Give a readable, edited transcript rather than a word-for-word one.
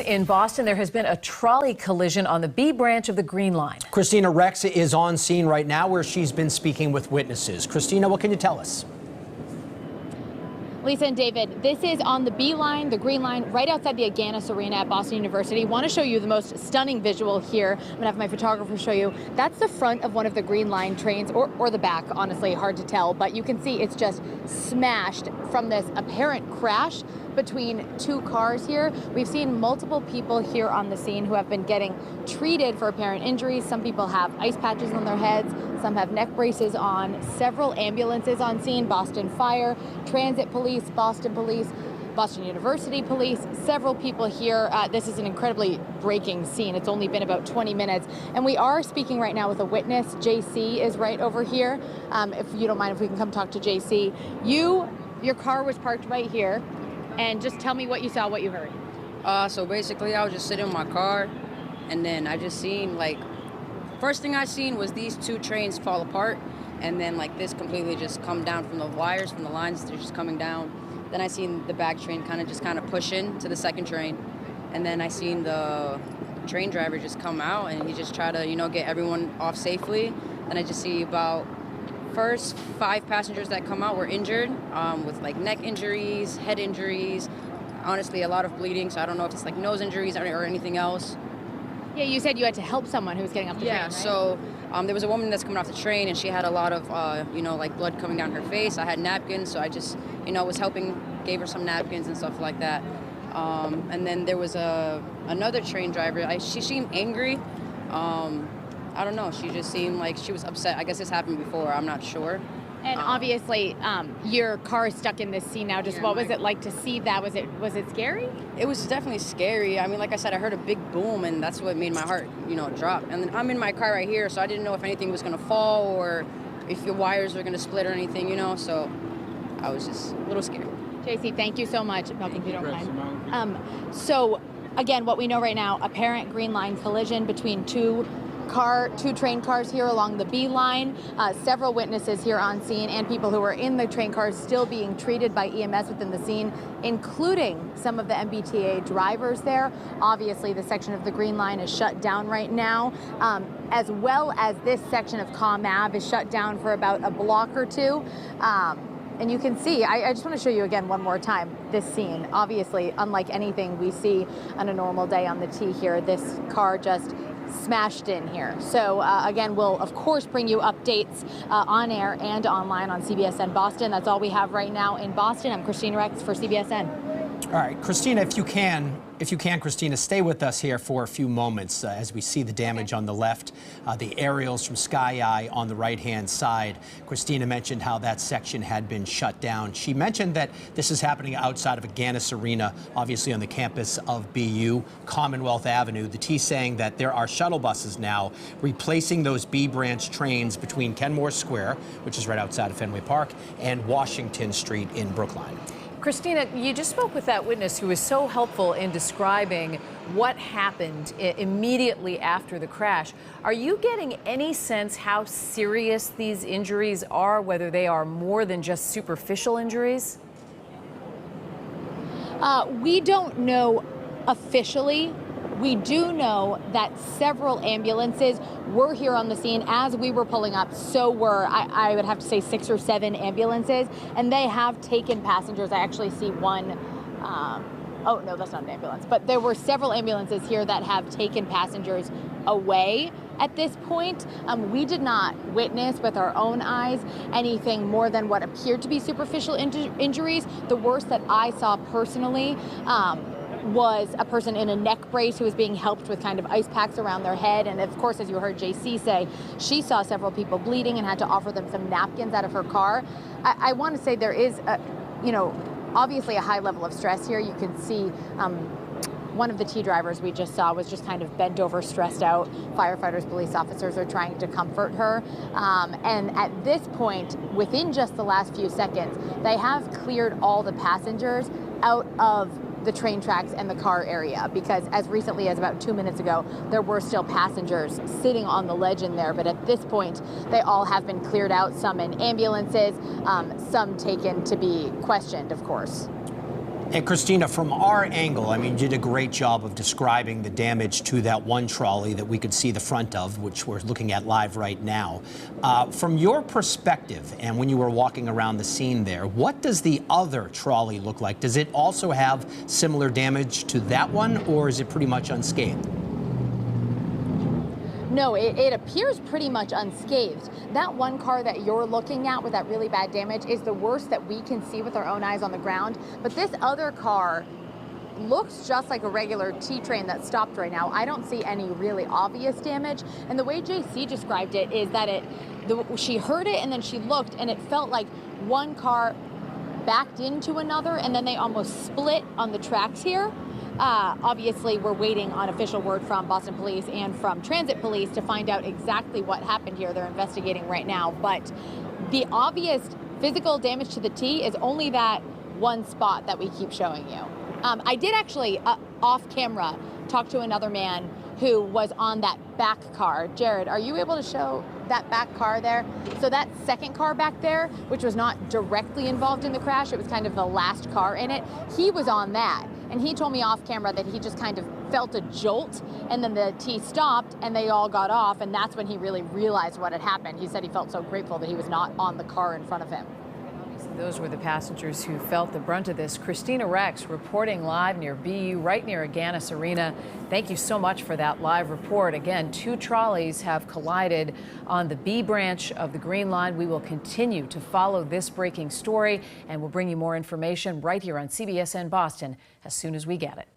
In Boston, there has been a trolley collision on the B branch of the Green Line. Kristina Rex is on scene right now where she's been speaking with witnesses. Kristina, what can you tell us? Lisa and David, this is on the B line, the Green Line, right outside the Agganis Arena at Boston University. Want to show you the most stunning visual here. I'm going to have my photographer show you. That's the front of one of the Green Line trains, or the back, honestly, hard to tell. But you can see it's just smashed from this apparent crash between two cars here. We've seen multiple people here on the scene who have been getting treated for apparent injuries. Some people have ice patches on their heads. Some have neck braces on. Several ambulances on scene. Boston Fire, Transit Police, Boston Police, Boston University Police, several people here. This is an incredibly breaking scene. It's only been about 20 minutes. And we are speaking right now with a witness. JC is right over here. If you don't mind, if we can come talk to JC. Your car was parked right here. And just tell me what you saw, what you heard. So basically, I was just sitting in my car, and then I just seen, first thing I seen was these two trains fall apart, and then, this completely just come down from the wires, from the lines, they're just coming down. Then I seen the back train kind of push in to the second train, and then I seen the train driver just come out, and he just try to, get everyone off safely. Then I just see about first 5 passengers that come out were injured with neck injuries, head injuries, honestly a lot of bleeding, so I don't know if it's nose injuries or anything else. Yeah, you said you had to help someone who was getting off the train, right? So there was a woman that's coming off the train, and she had a lot of blood coming down her face. I had napkins, so I just was helping, gave her some napkins and stuff like that. And then there was another train driver. She seemed angry. I don't know, she just seemed like she was upset. I guess this happened before, I'm not sure. And obviously, your car is stuck in this scene now. Just what was it like to see that? Was it scary? It was definitely scary. I mean, like I said, I heard a big boom, and that's what made my heart, drop. And then I'm in my car right here, so I didn't know if anything was gonna fall or if the wires were gonna split or anything, so I was just a little scared. JC, thank you so much. If you don't mind. So again, what we know right now, apparent Green Line collision between two train cars here along the B line. Several witnesses here on scene and people who were in the train cars still being treated by EMS within the scene, including some of the MBTA drivers there. Obviously, the section of the Green Line is shut down right now, as well as this section of Comm Ave is shut down for about a block or two. And you can see, I just want to show you again one more time, this scene. Obviously, unlike anything we see on a normal day on the T here, this car just smashed in here. So again, we'll of course bring you updates on air and online on CBSN Boston. That's all we have right now in Boston. I'm Kristina Rex for CBSN. All right, Kristina, if you can, Kristina, stay with us here for a few moments as we see the damage on the left, the aerials from Sky Eye on the right-hand side. Kristina mentioned how that section had been shut down. She mentioned that this is happening outside of Agganis Arena, obviously on the campus of BU, Commonwealth Avenue. The T saying that there are shuttle buses now replacing those B branch trains between Kenmore Square, which is right outside of Fenway Park, and Washington Street in Brookline. Kristina, you just spoke with that witness who was so helpful in describing what happened immediately after the crash. Are you getting any sense how serious these injuries are, whether they are more than just superficial injuries? We don't know officially. We do know that several ambulances were here on the scene as we were pulling up. So were, I would have to say, 6 or 7 ambulances, and they have taken passengers. I actually see one, oh no, that's not an ambulance, but there were several ambulances here that have taken passengers away at this point. We did not witness with our own eyes anything more than what appeared to be superficial injuries. The worst that I saw personally was a person in a neck brace who was being helped with kind of ice packs around their head. And of course, as you heard JC say, she saw several people bleeding and had to offer them some napkins out of her car. I want to say there is, obviously a high level of stress here. You can see one of the T drivers we just saw was just kind of bent over, stressed out. Firefighters, police officers are trying to comfort her. And at this point, within just the last few seconds, they have cleared all the passengers out of the train tracks and the car area, because as recently as about 2 minutes ago, there were still passengers sitting on the ledge in there. But at this point, they all have been cleared out, some in ambulances, some taken to be questioned, of course. And Kristina, from our angle, I mean, you did a great job of describing the damage to that one trolley that we could see the front of, which we're looking at live right now. From your perspective, and when you were walking around the scene there, what does the other trolley look like? Does it also have similar damage to that one, or is it pretty much unscathed? No, it appears pretty much unscathed. That one car that you're looking at with that really bad damage is the worst that we can see with our own eyes on the ground. But this other car looks just like a regular T-train that stopped right now. I don't see any really obvious damage. And the way JC described it is that she heard it and then she looked and it felt like one car backed into another and then they almost split on the tracks here. Obviously, we're waiting on official word from Boston Police and from Transit Police to find out exactly what happened here. They're investigating right now. But the obvious physical damage to the T is only that one spot that we keep showing you. I did actually, off camera, talk to another man who was on that back car. Jared, are you able to show that back car there? So that second car back there, which was not directly involved in the crash, it was kind of the last car in it, he was on that. And he told me off camera that he just kind of felt a jolt and then the T stopped and they all got off, and that's when he really realized what had happened. He said he felt so grateful that he was not on the car in front of him. Those were the passengers who felt the brunt of this. Kristina Rex reporting live near BU, right near Agganis Arena. Thank you so much for that live report. Again, 2 trolleys have collided on the B branch of the Green Line. We will continue to follow this breaking story, and we'll bring you more information right here on CBSN Boston as soon as we get it.